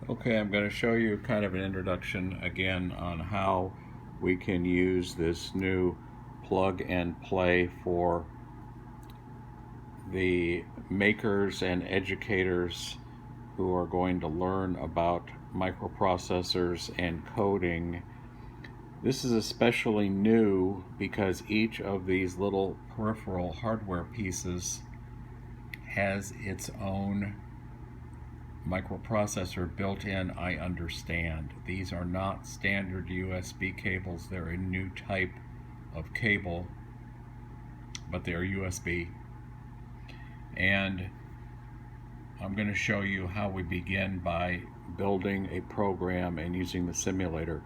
Okay, I'm going to show you kind of an introduction again on how we can use this new plug and play for the makers and educators who are going to learn about microprocessors and coding. This is especially new because each of these little peripheral hardware pieces has its own microprocessor built in. I understand. These are not standard USB cables. They're a new type of cable, but they're USB. And I'm going to show you how we begin by building a program and using the simulator.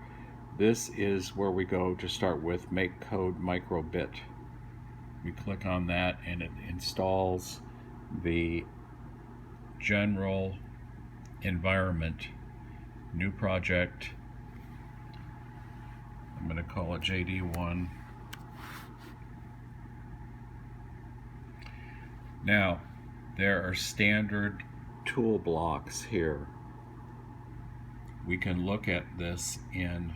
This is where we go to start with MakeCode MicroBit. We click on that and it installs the general environment, new project. I'm going to call it JD1. Now, there are standard tool blocks here. We can look at this in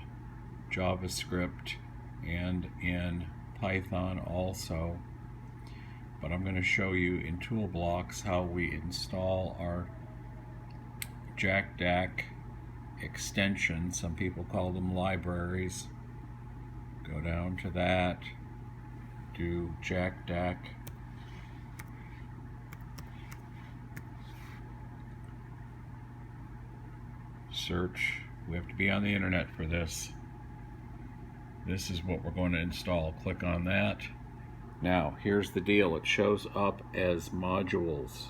JavaScript and in Python also, but I'm going to show you in tool blocks how we install our JACDAC extensions. Some people call them libraries. Go down to that, do JACDAC. Search. We have to be on the internet for this. This is what we're going to install. Click on that. Now, here's the deal. It shows up as modules.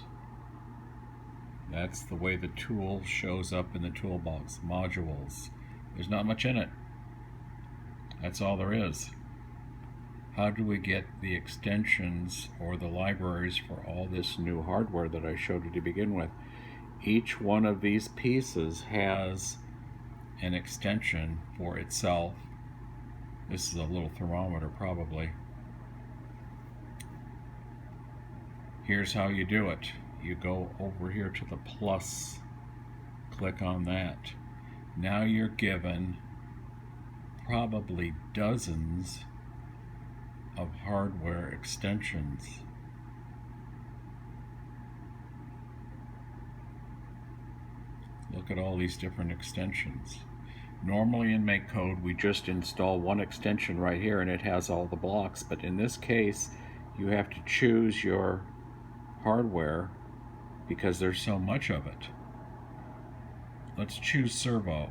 That's the way the tool shows up in the toolbox. Modules. There's not much in it. That's all there is. How do we get the extensions or the libraries for all this new hardware that I showed you to begin with? Each one of these pieces has an extension for itself. This is a little thermometer probably. Here's how you do it. You go over here to the plus, click on that. Now you're given probably dozens of hardware extensions. Look at all these different extensions. Normally in MakeCode we just install one extension right here and it has all the blocks, but in this case you have to choose your hardware because there's so much of it. Let's choose servo.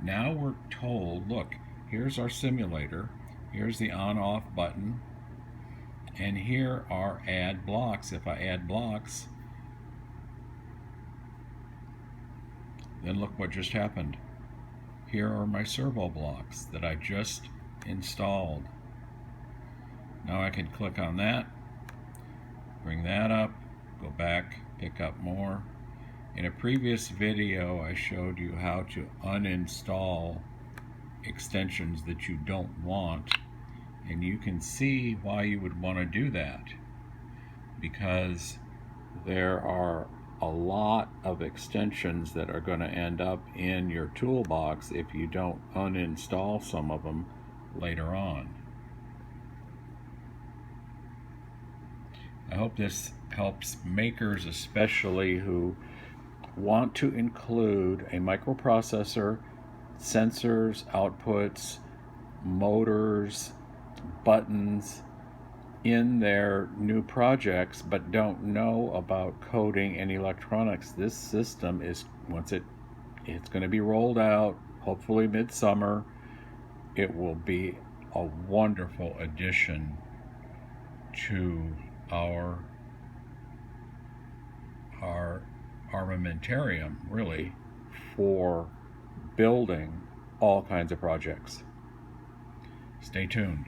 Now we're told, look, here's our simulator, here's the on-off button, and here are add blocks. If I add blocks, then look what just happened. Here are my servo blocks that I just installed. Now I can click on that, bring that up, go back, pick up more. In a previous video I showed you how to uninstall extensions that you don't want, and you can see why you would want to do that, because there are a lot of extensions that are going to end up in your toolbox if you don't uninstall some of them later on. I hope this helps makers, especially who want to include a microprocessor, sensors, outputs, motors, buttons in their new projects but don't know about coding and electronics. This system is, it's going to be rolled out hopefully midsummer. It will be a wonderful addition to our armamentarium, really, for building all kinds of projects. Stay tuned.